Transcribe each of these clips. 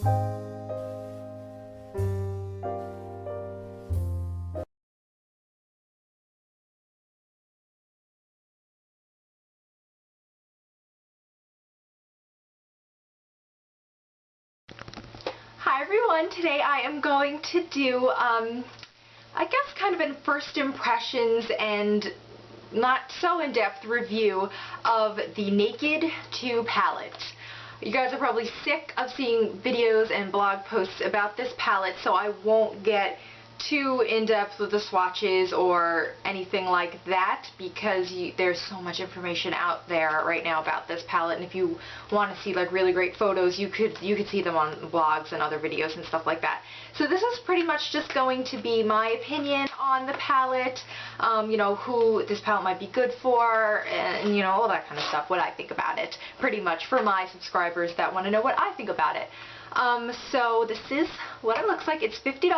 Hi everyone, today I am going to do, I guess kind of an first impressions and not so in-depth review of the Naked 2 palette. You guys are probably sick of seeing videos and blog posts about this palette, so I won't get too in-depth with the swatches or anything like that because there's so much information out there right now about this palette, and if you want to see like really great photos, you could see them on blogs and other videos and stuff like that. So this is pretty much just going to be my opinion on the palette, you know, who this palette might be good for, and you know, all that kind of stuff, what I think about it, pretty much for my subscribers that want to know what I think about it. So this is what it looks like. It's $50.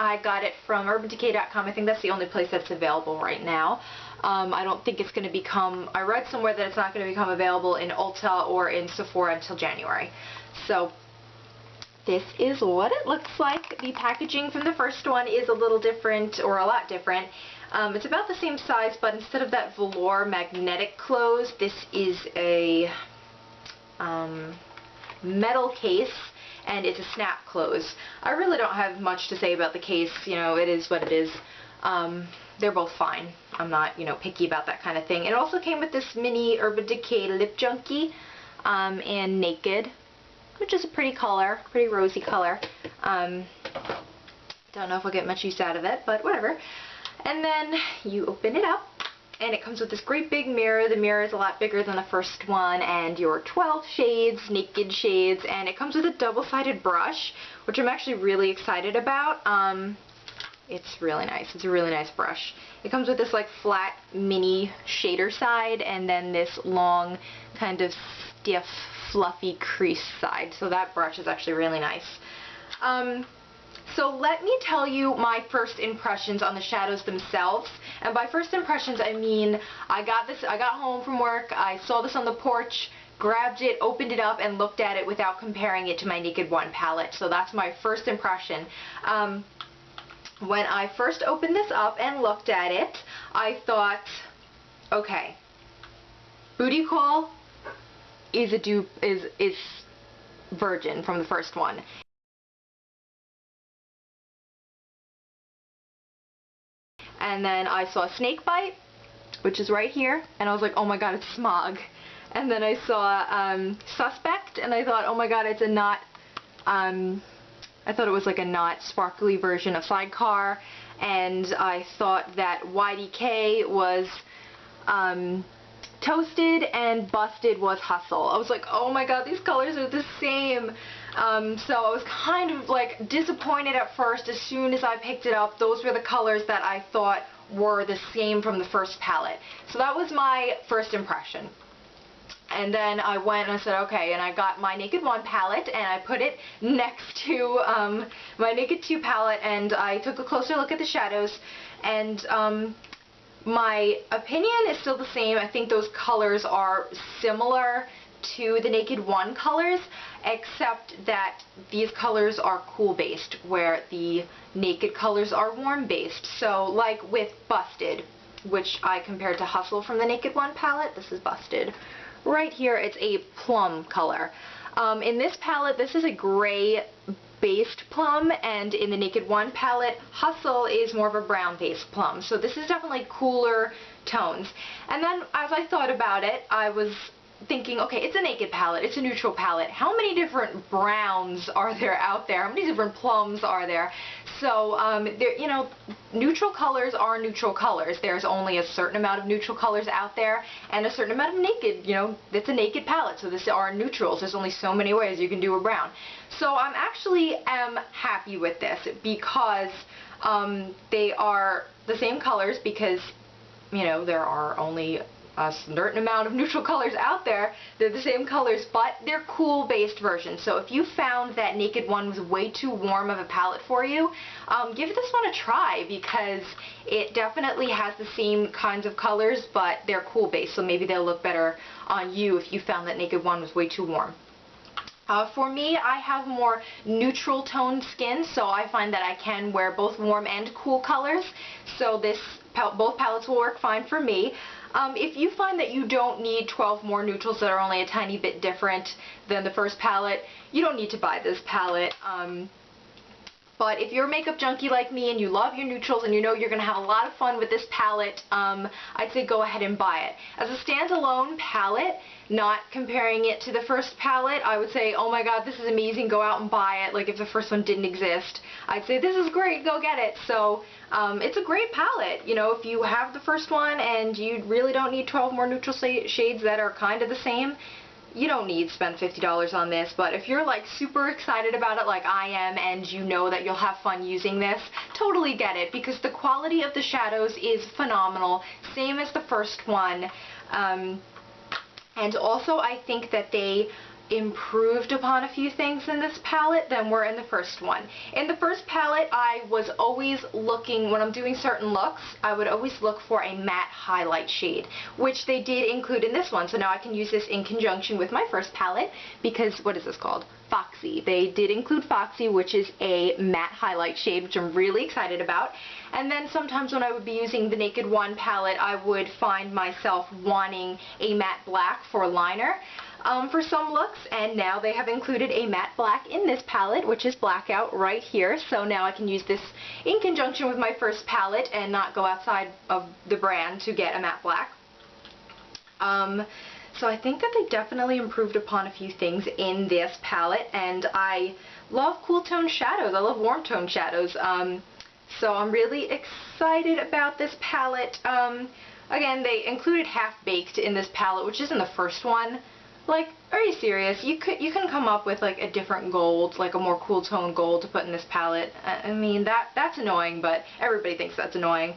I got it from UrbanDecay.com. I think that's the only place that's available right now. I don't think it's going to become, I read somewhere that it's not going to become available in Ulta or in Sephora until January. So this is what it looks like. The packaging from the first one is a little different, or a lot different. It's about the same size, but instead of that velour magnetic close, this is a metal case, and it's a snap close. I really don't have much to say about the case, you know, it is what it is. They're both fine. I'm not, you know, picky about that kind of thing. It also came with this mini Urban Decay Lip Junkie and Naked, which is a pretty color, pretty rosy color. Don't know if I'll get much use out of it, but whatever. And then you open it up, and it comes with this great big mirror. The mirror is a lot bigger than the first one, and your 12 shades, naked shades, and it comes with a double-sided brush, which I'm actually really excited about. It's really nice. It's a really nice brush. It comes with this like flat mini shader side, and then this long kind of stiff, fluffy crease side. So that brush is actually really nice. So let me tell you my first impressions on the shadows themselves. And by first impressions, I mean I got home from work, I saw this on the porch, grabbed it, opened it up, and looked at it without comparing it to my Naked 1 palette. So that's my first impression. When I first opened this up and looked at it, I thought, okay, Booty Call is a dupe, is virgin from the first one. And then I saw Snakebite, which is right here, and I was like, oh my god, it's Smog. And then I saw Suspect, and I thought, oh my god, it's a not, I thought it was like a not sparkly version of Sidecar, and I thought that YDK was Toasted, and Busted was Hustle. I was like, oh my god, these colors are the same. So I was kind of like disappointed at first. As soon as I picked it up, those were the colors that I thought were the same from the first palette. So that was my first impression. And then I went and I said, okay, and I got my Naked 1 palette, and I put it next to my Naked 2 palette, and I took a closer look at the shadows, and my opinion is still the same. I think those colors are similar to the Naked 1 colors, except that these colors are cool based, where the Naked colors are warm based. So like with Busted, which I compared to Hustle from the Naked 1 palette, this is Busted. Right here it's a plum color. In this palette, this is a gray based plum, and in the Naked 1 palette, Hustle is more of a brown based plum. So this is definitely cooler tones. And then as I thought about it, I was thinking, okay, it's a Naked palette, it's a neutral palette. How many different browns are there out there? How many different plums are there? So, you know, neutral colors are neutral colors. There's only a certain amount of neutral colors out there, and a certain amount of naked, you know, it's a Naked palette, so this are neutrals. There's only so many ways you can do a brown. So I'm actually happy with this because they are the same colors, because, you know, there are only a certain amount of neutral colors out there. They're the same colors, but they're cool based versions. So if you found that Naked 1 was way too warm of a palette for you, give this one a try, because it definitely has the same kinds of colors, but they're cool based, so maybe they'll look better on you if you found that Naked 1 was way too warm. For me, I have more neutral toned skin, so I find that I can wear both warm and cool colors, so both palettes will work fine for me. If you find that you don't need 12 more neutrals that are only a tiny bit different than the first palette, you don't need to buy this palette. But if you're a makeup junkie like me and you love your neutrals and you know you're going to have a lot of fun with this palette, I'd say go ahead and buy it. As a standalone palette, not comparing it to the first palette, I would say, oh my god, this is amazing, go out and buy it. Like if the first one didn't exist, I'd say this is great, go get it. So it's a great palette. You know, if you have the first one and you really don't need 12 more neutral shades that are kind of the same, you don't need to spend $50 on this. But if you're like super excited about it like I am and you know that you'll have fun using this, totally get it, because the quality of the shadows is phenomenal, same as the first one. And also I think that they improved upon a few things in this palette than were in the first one. In the first palette, I was always looking, when I'm doing certain looks, I would always look for a matte highlight shade, which they did include in this one. So now I can use this in conjunction with my first palette, because, what is this called? Foxy. They did include Foxy, which is a matte highlight shade, which I'm really excited about. And then sometimes when I would be using the Naked One palette, I would find myself wanting a matte black for liner for some looks, and now they have included a matte black in this palette, which is Blackout right here. So now I can use this in conjunction with my first palette and not go outside of the brand to get a matte black. So I think that they definitely improved upon a few things in this palette, and I love cool tone shadows. I love warm tone shadows. So I'm really excited about this palette. Again, they included Half Baked in this palette, which isn't the first one. Like, are you serious? You can come up with like a different gold, like a more cool tone gold to put in this palette. I mean, that's annoying, but everybody thinks that's annoying.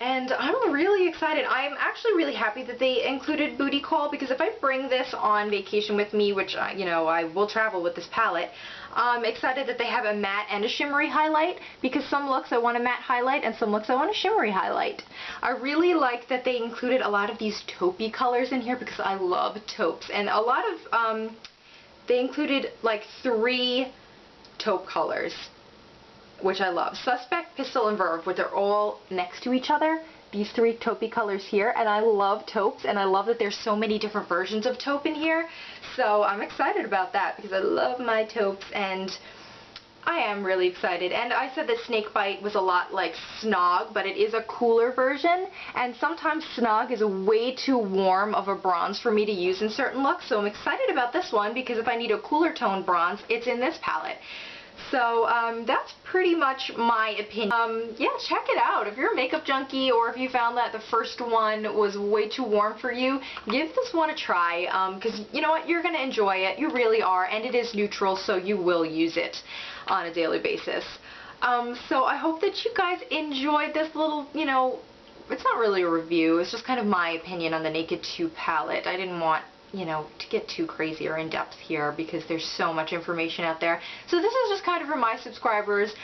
And I'm really excited. I'm actually really happy that they included Booty Call, because if I bring this on vacation with me, which, you know, I will travel with this palette, I'm excited that they have a matte and a shimmery highlight, because some looks I want a matte highlight and some looks I want a shimmery highlight. I really like that they included a lot of these taupey colors in here, because I love taupes. And a lot of, they included like 3 taupe colors, which I love. Suspect, Pistol, and Verve, which are all next to each other. These 3 taupey colors here, and I love taupes, and I love that there's so many different versions of taupe in here. So I'm excited about that, because I love my taupes, and I am really excited. And I said that Snakebite was a lot like Snog, but it is a cooler version, and sometimes Snog is way too warm of a bronze for me to use in certain looks, so I'm excited about this one, because if I need a cooler tone bronze, it's in this palette. So that's pretty much my opinion. Yeah, check it out. If you're a makeup junkie, or if you found that the first one was way too warm for you, give this one a try, because you know what, you're going to enjoy it. You really are, and it is neutral, so you will use it on a daily basis. So I hope that you guys enjoyed this little, you know, it's not really a review, it's just kind of my opinion on the Naked 2 palette. I didn't want, you know, to get too crazy or in depth here, because there's so much information out there. So this is just kind of for my subscribers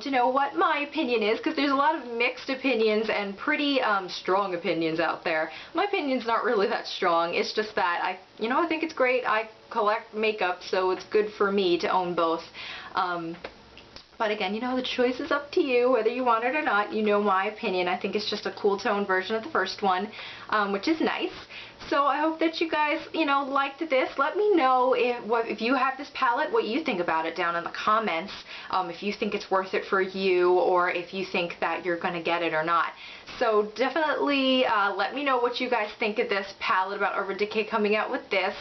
to know what my opinion is, because there's a lot of mixed opinions and pretty strong opinions out there. My opinion's not really that strong. It's just that I think it's great. I collect makeup, so it's good for me to own both. But again, you know, the choice is up to you, whether you want it or not. You know my opinion. I think it's just a cool tone version of the first one, which is nice. So I hope that you guys, you know, liked this. Let me know if you have this palette, what you think about it down in the comments. If you think it's worth it for you, or if you think that you're going to get it or not. So definitely let me know what you guys think of this palette, about Urban Decay coming out with this.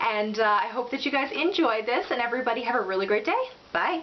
And I hope that you guys enjoyed this, and everybody have a really great day. Bye!